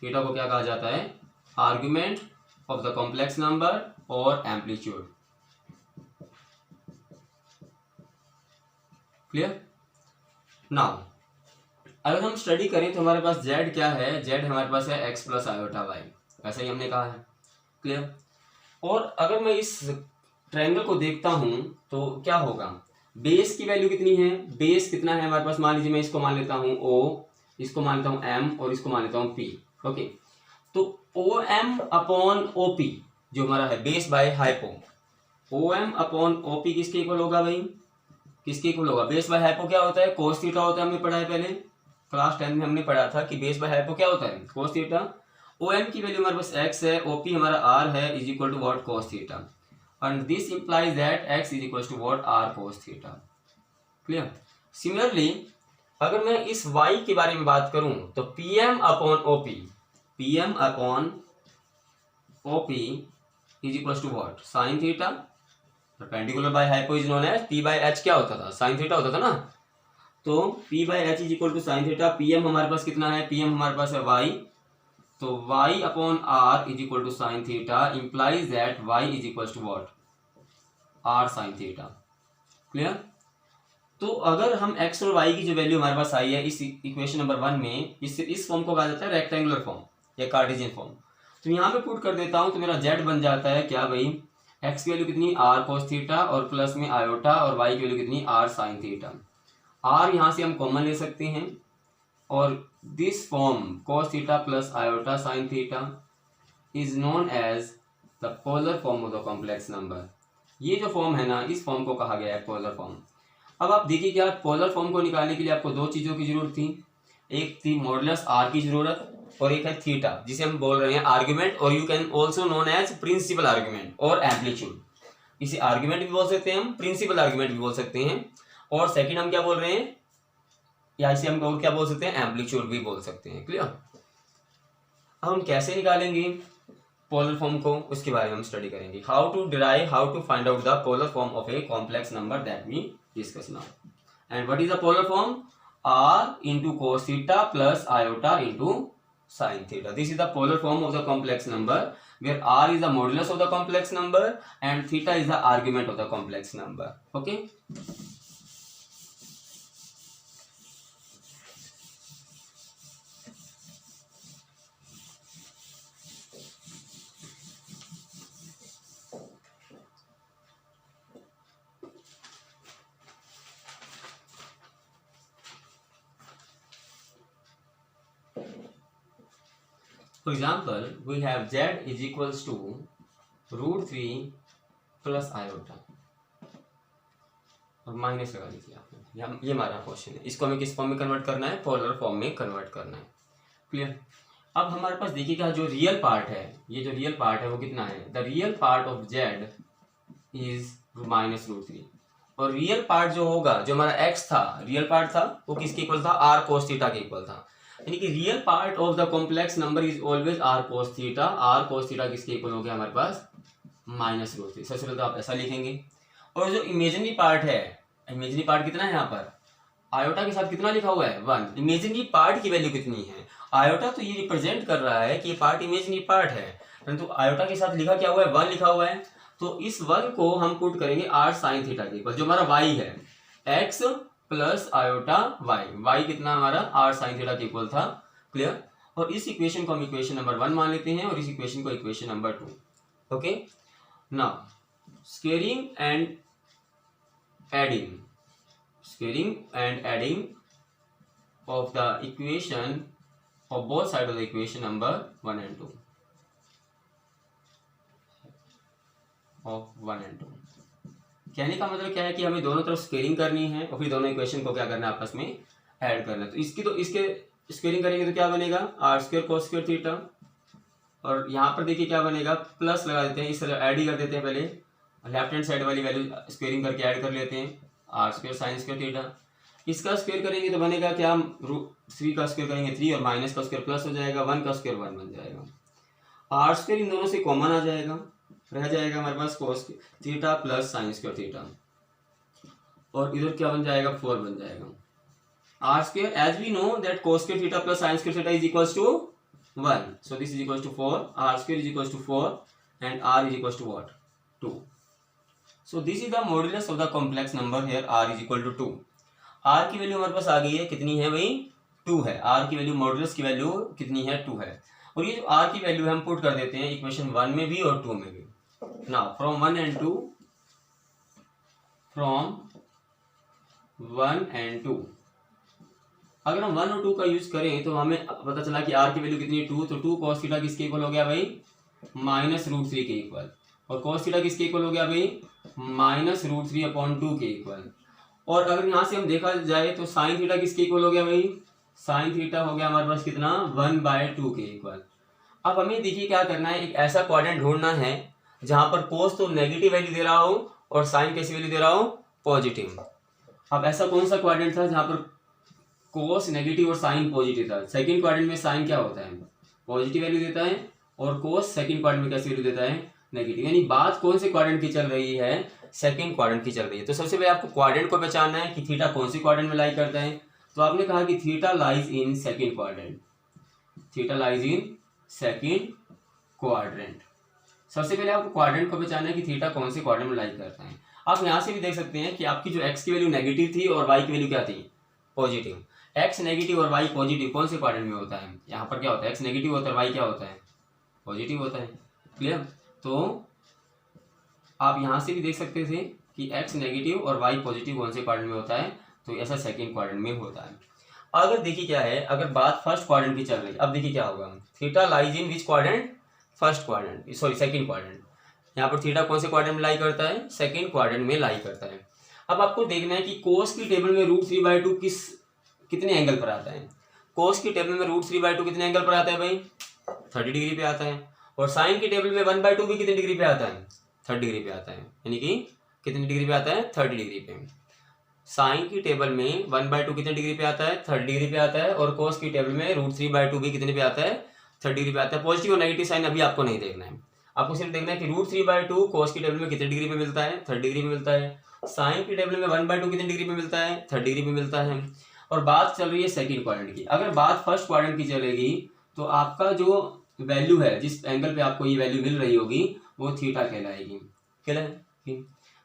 Theta को क्या कहा जाता है, argument of the complex number और amplitude. Clear. Now अगर हम study करें तो हमारे पास z क्या है, z हमारे पास है x + आयोटा y, ऐसा ही हमने कहा है। क्लियर। और अगर मैं इस ट्रायंगल को देखता हूं तो क्या होगा, बेस की वैल्यू कितनी है, बेस कितना है हमारे पास, मान लीजिए मैं इसको मान लेता हूं o, इसको मान लेता हूं m और इसको मान लेता हूं p। ओके। तो OM/OP जो हमारा है बेस बाय हाइपो, OM/OP किसके इक्वल होगा भाई, किसके इक्वल होगा, बेस बाय हाइपो क्या होता है, cos थीटा होता है। हमने पढ़ा है पहले क्लास 10 में, हमने पढ़ा था कि बेस बाय हाइपो क्या होता है, cos थीटा। OM की वैल्यू हमारे पास x है, OP हमारा r है, is equal to what, cos theta, and this implies that x is equal to what, r cos theta. Clear. Similarly अगर मैं इस y के बारे में बात करूं तो PM/OP, PM/OP is equal to what, sine theta. Perpendicular by hypo is known as P/H, क्या होता था, साइन थीटा होता था ना। तो P/H is equal to sine theta. PM हमारे पास कितना है, PM हमारे पास है y, तो y/r is equal to sine theta implies that y is equal to what, r sine theta. Clear. तो अगर हम x और y की जो वैल्यू हमारे पास आई है इस इक्वेशन नंबर 1 में, इस फॉर्म को कहा जाता है रेक्टेंगुलर फॉर्म या कार्टेशियन फॉर्म। तो यहाँ पे पुट कर देता हूँ तो मेरा z बन जाता है क्या भाई, x की वैल्यू कितनी, r cos थीटा, और प्लस में आयोटा, और y की वैल्यू कितनी, r sin थीटा। r यहाँ से हम कॉमन ले सकते हैं, और this form cos theta plus iota sin theta is known as the polar form of the complex number. ये जो फॉर्म है ना, इस फॉर्म को कहा गया है पोलर फॉर्म। अब आप देखिए क्या, पोलर फॉर्म को निकालने के लिए आपको दो चीज़ों की जरूरत थी, एक थी मॉडुलस r की जरूरत, और एक है थीटा जिसे हम बोल रहे हैं आर्ग्यूमेंट, और you can also known as principal argument और एम्पलीट्यूड। इसे आर्ग्यूमेंट भी बोल सकते हैं हम, प्रिंसिपल आर्ग्यूमेंट भी बोल सकते हैं, और सेकंड हम क्या बोल रहे हैं, या इसे हम और क्या बोल सकते हैं, एम्पलीट्यूड भी बोल सकते हैं। क्लियर। अब हम कैसे निकालेंगे पोलर फॉर्म को, उसके बारे में हम स्टडी करेंगे। How to find out the polar form of a complex number that we discuss now. And what is the polar form, r into cos theta plus iota into sin theta. This is the polar form of the complex number where r is the modulus of the complex number and theta is the argument of the complex number. Okay. For example, we have z is equals to √3 plus iota और minus लगा दीजिए आप। ये हमारा question है। इसको हमें किस फॉर्म में कन्वर्ट करना है? पोलर फॉर्म में कन्वर्ट करना है। क्लियर? अब हमारे पास देखिएगा जो रियल पार्ट है, ये जो रियल पार्ट है वो कितना है? The real part of Z is -√3 और रियल पार्ट जो होगा, जो हमारा एक्स था, रियल पार्ट था, वो किसके इक्वल था? आर कोस थीटा के इक्वल था। यानी कि real part of the complex number is always r cos theta. R cos theta किसके इक्वल हो गया हमारे पास? -√3। सबसे पहले तो आप ऐसा लिखेंगे। और जो इमेजिनरी पार्ट है, इमेजिनरी पार्ट कितना है यहाँ पर? आयोटा के साथ कितना लिखा हुआ है? 1। इमेजिनरी पार्ट की वैल्यू कितनी है? आयोटा तो ये रिप्रेजेंट कर रहा है कि ये पार्ट इमेजिनरी पार्ट है, परंतु आयोटा के साथ लिखा क्या हुआ है? 1 लिखा हुआ है। तो इस 1 को हम पुट करेंगे r sin थीटा के इक्वल, जो हमारा y है, x प्लस आयोटा y कितना हमारा? r sin थीटा के इक्वल था। क्लियर? और इस इक्वेशन को हम इक्वेशन नंबर 1 मान लेते हैं और इस इक्वेशन को equation number 2। Okay, now squaring and adding of the equation of both sides of the equation number 1 and 2 of 1 and 2। कहने का मतलब क्या है कि हमें दोनों तरफ स्क्वेयरिंग करनी है और फिर दोनों इक्वेशन को क्या करना है? आपस में ऐड करना है। तो इसके स्क्वेयरिंग करेंगे तो क्या बनेगा? r² cos² थीटा, और यहाँ पर देखिए क्या बनेगा? प्लस लगा देते हैं, इस तरह ऐड ही कर देते हैं। पहले लेफ्ट हैंड साइड वाली वैल्यू स्क्वेयरिंग करके ऐड कर लेते हैं, r² sin² थीटा। इसका स्क्वायर करेंगे तो बनेगा क्या? 3 का स्क्वायर करेंगे 3 और माइनस का स्क्वायर प्लस हो जाएगा, 1 का स्क्वायर 1 बन जाएगा। r² इन दोनों से कॉमन आ जाएगा, रह जाएगा हमारे पास cos theta plus sin² theta, और इधर क्या बन जाएगा? 4 बन जाएगा। r² as we know that cos² theta plus sin² theta is equals to 1, so this is equals to 4, r² is equals to 4 and r is equals to what? 2। So this is the modulus of the complex number here r is equal to 2। r की value हमारे पास आ गई है, कितनी है भाई? 2 है। r की value, modulus की वैल्यू कितनी है? 2 है। और ये जो r की वैल्यू है हम पुट कर देते हैं इक्वेशन 1 में भी और 2 में भी। नाउ फ्रॉम 1 and 2 अगर हम 1 और 2 का यूज करें तो हमें पता चला कि r की वैल्यू कितनी है? 2। तो 2 cos थीटा किसके इक्वल हो गया भाई? -√3 के इक्वल। और cos थीटा किसके इक्वल हो गया भाई? -√3/2 के इक्वल। और अगर यहाँ से हम देखा जाए तो साइन थीटा किसके इक्वल हो गया भाई? साइन थीटा हो गया हमारे पास कितना? 1/2 के इक्वल। अब हमें देखिए क्या करना है, एक ऐसा क्वाड्रेंट ढूंढना है जहां पर कोस तो नेगेटिव वैल्यू दे रहा हो और साइन कैसी वैल्यू दे रहा हो? पॉजिटिव। अब ऐसा कौन सा क्वाड्रेंट था जहां पर कोस नेगेटिव और साइन पॉजिटिव था? सेकंड क्वाड्रेंट में साइन क्या होता है? पॉजिटिव वैल्यू देता है, और कोस सेकंड क्वाड्रेंट में कैसी वैल्यू देता है? नेगेटिव। यानी बात कौन से क्वाड्रेंट की चल रही है? सेकंड क्वाड्रेंट की चल रही है। तो सबसे पहले आपको क्वाड्रेंट को पहचानना है कि थीटा कौन सी क्वाड्रेंट में लाई करता है। तो आपने कहा कि theta lies in second quadrant, theta lies in second quadrant. सबसे पहले आपको क्वाड्रेंट को पहचानना है कि थीटा कौन से क्वाड्रेंट में लाई करता है। आप यहाँ से भी देख सकते हैं कि आपकी जो एक्स की वैल्यू नेगेटिव थी और वाई की वैल्यू क्या थी? पॉजिटिव। एक्स नेगेटिव और वाई पॉजिटिव कौन से क्वाड्रेंट में होता है? यहाँ पर क्या होता है? एक्स नेगेटिव होता है, वाई क्या होता है? पॉजिटिव होता है। क्लियर? तो आप यहाँ से भी देख सकते थे कि एक्स नेगेटिव और वाई पॉजिटिव कौन से क्वाड्रेंट में होता है? तो ऐसा सेकंड क्वाड्रेंट में होता है। अगर देखिए क्या है, अगर बात फर्स्ट क्वाड्रेंट की चल रही है, अब देखिए क्या होगा? Theta lies in which quadrant? First quadrant, sorry second quadrant. यहाँ पर थीटा कौन से क्वाड्रेंट में लाई करता है? सेकंड क्वाड्रेंट में लाई करता है। अब आपको देखना है कि कोस की टेबल में √3/2 कितने एंगल पर आता है? कोस की टेबल में √3/2 कितने एंगल पर आता है भाई? 30 डिग्री पे आता है। और साइन की टेबल में 1/2 भी कितने डिग्री पे आता है? 30 डिग्री पे आता है। यानी कि कितनी डिग्री पे आता है? 30 डिग्री पे। साइन की टेबल में 1/2 कितने डिग्री पे आता है? 30 डिग्री पे आता है। और कोस की टेबल में √3/2 भी कितने पे आता है? 30 डिग्री पे आता है। पॉजिटिव और नेगेटिव साइन अभी आपको नहीं देखना है, आपको सिर्फ देखना है कि √3/2 कोस की टेबल में कितने डिग्री पे मिलता है? 30 डिग्री पे मिलता है। साइन की टेबल में 1/2 कितने डिग्री पे मिलता है? 30 डिग्री पे मिलता है। और बात चल रही है सेकंड क्वाड्रेंट की। अगर बात फर्स्ट क्वाड्रेंट की चलेगी तो आपका जो वैल्यू है, जिस एंगल पे आपको ये वैल्यू मिल रही होगी, वो थीटा कहलाएगी।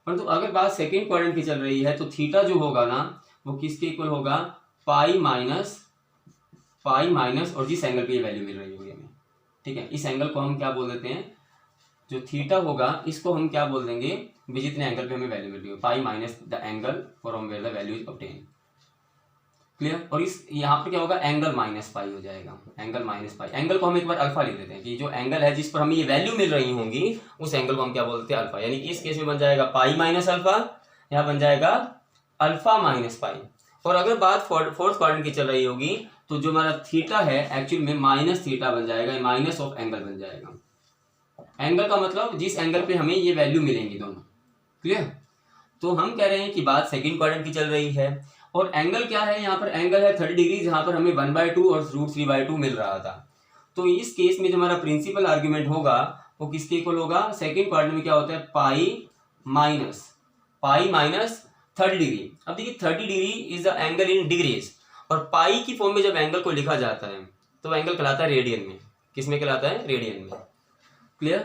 परंतु अगर बात सेकंड क्वाड्रेंट की चल रही है तो थीटा जो होगा ना, वो किसके इक्वल होगा? पाई माइनस और जिस एंगल पे ये वैल्यू मिल रही होगी हमें, ठीक है, इस एंगल को हम क्या बोल देते हैं? जो थीटा होगा इसको हम क्या बोल देंगे? जितने एंगल पे हमें वैल्यू मिल रही है, pi minus the angle from where the value is obtain. Clear. और इस यहाँ पर क्या होगा, एंगल माइनस पाई हो जाएगा, एंगल माइनस पाई। एंगल को हम एक बार अल्फा लिख देते हैं कि जो एंगल है जिस पर हमें ये वैल्यू मिल रही होंगी उस एंगल को हम क्या बोलते हैं, अल्फा। यानी कि इस केस में बन जाएगा पाई माइनस अल्फा, यहाँ बन जाएगा अल्फा माइनस पाई। और अगर बात फोर्थ क्वाड्रेंट की चल रही होगी तो जो हमारा थीटा है एक्चुअल में माइनस थीटा बन जाएगा, माइनस ऑफ एंगल बन जाएगा। एंगल का मतलब जिस एंगल पे हमें ये वैल्यू मिलेंगी दोनों, क्लियर। तो हम कह रहे हैं कि बात सेकंड क्वाड्रेंट की चल रही है और एंगल क्या है, यहाँ पर एंगल है 30 डिग्री, जहां पर हमें 1/2 और √3/2 मिल रहा था। तो इस केस में जो हमारा प्रिंसिपल आर्ग्यूमेंट होगा वो किसके इक्वल होगा, सेकंड क्वाड्रेंट में क्या होता है, पाई माइनस 30 डिग्री। अब देखिए 30 degree is the angle in degrees, और पाई की फॉर्म में जब एंगल को लिखा जाता है तो एंगल कहलाता है रेडियन में। किस में कहलाता है, रेडियन में, क्लियर।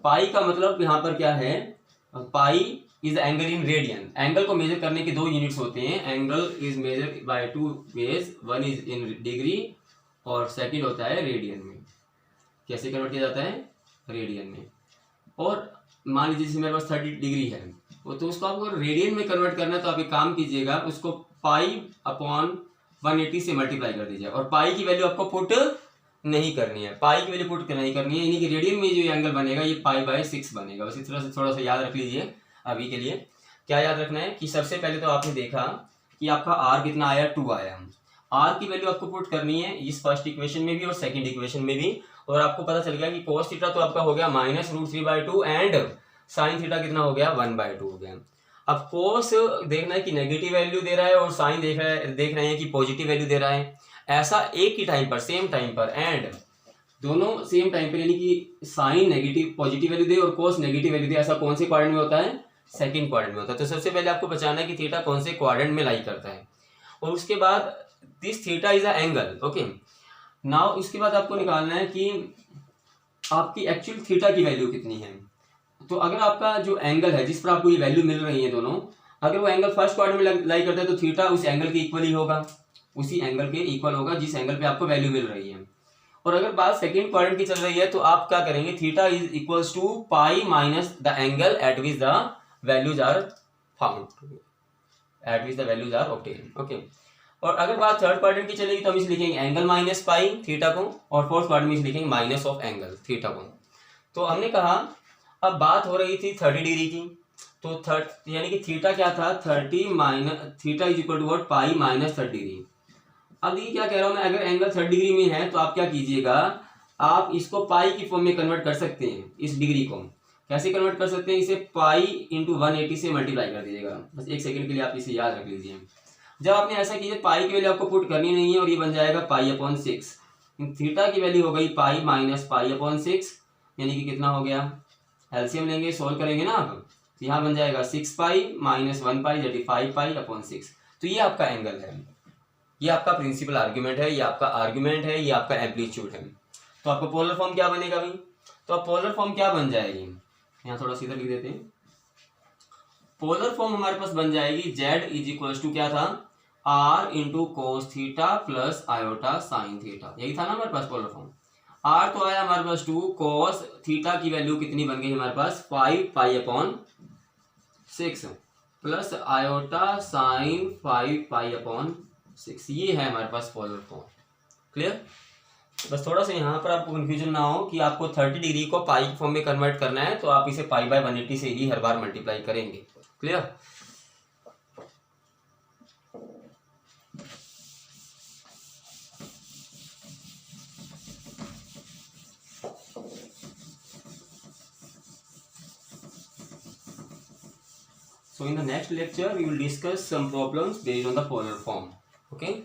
पाई का मतलब यहाँ पर क्या है, pi is angle in radian. Angle को मेजर करने के दो यूनिट्स होते हैं, angle is measure by 2 ways, one is in degree और सेकंड होता है रेडियन में। कैसे कन्वर्ट किया जाता है, रेडियन में। और मान लीजिए जैसे मेरे पास 30 डिग्री है तो उसको आपको रेडियन में कन्वर्ट करना है तो आप एक काम कीजिएगा, उसको पाई अपॉन 180 से मल्टीप्लाई कर दीजिए। और पाई की वैल्यू आपको पुट नहीं करनी है, पाई की वैल्यू पुट नहीं करनी है, यानी कि रेडियन में जो एंगल बनेगा ये पाई/6 बनेगा। बस इस तरह से थोड़ा सा याद रख लीजिए। अभी के लिए क्या याद रखना है कि सबसे पहले तो आपने देखा कि आपका r कितना आया, 2 आया। r की वैल्यू आपको पुट करनी है इस फर्स्ट इक्वेशन में भी और सेकंड इक्वेशन में भी, और आपको पता चल गया कि cos थीटा तो आपका हो गया -√3/2 एंड sin थीटा कितना हो गया, 1/2 हो गया। अब cos देखना है कि नेगेटिव वैल्यू दे रहा है और sin देख रहे हैं कि पॉजिटिव वैल्यू दे रहा है। ऐसा एक ही टाइम पर, सेम टाइम पर एंड दोनों सेम टाइम पर, यानी कि साइन नेगेटिव पॉजिटिव वैल्यू दे और cos नेगेटिव वैल्यू दे, ऐसा कौन से क्वाड्रेंट में होता है, सेकंड क्वाड्रेंट में होता है। तो सबसे पहले आपको बचाना है कि थीटा कौन से क्वाड्रेंट में लाई करता है, और उसके बाद this theta is a angle, okay. Now इसके बाद आपको निकालना है कि आपकी एक्चुअल थीटा की वैल्यू कितनी है। तो अगर आपका जो एंगल है जिस पर आपको ये वैल्यू मिल रही है दोनों, अगर वो एंगल फर्स्ट क्वाड्रेंट में लाई करता है तो थीटा उस एंगल के इक्वल ही होगा, उसी एंगल के इक्वल होगा जिस एंगल पे आपको वैल्यू मिल रही है। और अगर बात सेकंड क्वाड्रेंट की चल रही है तो आप क्या करेंगे, theta is equals to pi minus the angle at which the values are found, at which the values are obtain, okay. और अगर बात थर्ड क्वाड्रेंट की चलेगी तो हम इसे लिखेंगे एंगल माइनस पाई थीटा को, और फोर्थ क्वाड्रेंट में इसे लिखेंगे माइनस ऑफ एंगल थीटा को। तो हमने कहा अब बात हो रही थी 30 डिग्री की, तो यानी कि थीटा क्या था, 30 minus theta is equal to what, pi minus 30 degree. अब देखिए क्या कह रहा हूं मैं, अगर एंगल 30 डिग्री में है तो आप क्या कीजिएगा, आप इसको पाई की फॉर्म में कन्वर्ट कर सकते हैं। इस डिग्री को कैसे कन्वर्ट कर सकते हैं, इसे पाई इंटू 180 से मल्टीप्लाई कर दीजिएगा। बस एक सेकंड के लिए आप इसे याद रख लीजिए। जब आपने ऐसा कीजिए, पाई की वैल्यू आपको पुट करनी नहीं है और ये बन जाएगा पाई/6। थीटा की वैल्यू हो गई पाई माइनस पाई/6, यानी कि कितना हो गया, एलसीएम लेंगे, सोल्व करेंगे ना आप, तो यहाँ बन जाएगा 6 pi minus 1 pi that is 5 पाई/6। तो ये आपका एंगल है, ये आपका प्रिंसिपल आर्ग्यूमेंट है, ये आपका आर्ग्यूमेंट है, ये आपका एम्पलीट्यूड है। तो आपका पोलर फॉर्म क्या बनेगा अभी, तो अब पोलर फॉर्म क्या बन जाएगी, यहाँ थोड़ा सीधा लिख देते हैं। पोलर फॉर्म हमारे पास बन जाएगी z इज इक्वल टू क्या था, r into cos theta plus iota sine theta, यही था ना हमारे पास पोलर फॉर्म। r तो आया हमारे पास 2, कोस थीटा की वैल्यू कितनी बन गई हमारे पास 5 पाई/6 प्लस आयोटा साइन 5 पाई/6, ये है हमारे पास पोलर फॉर्म, क्लियर। बस थोड़ा सा यहाँ पर आपको कंफ्यूजन ना हो कि आपको 30 डिग्री को पाई की फॉर्म में कन्वर्ट करना है तो आप इसे पाई/180 से ही हर बार मल्टीप्लाई करेंगे, clear. So in the next lecture we will discuss some problems based on the polar form, okay.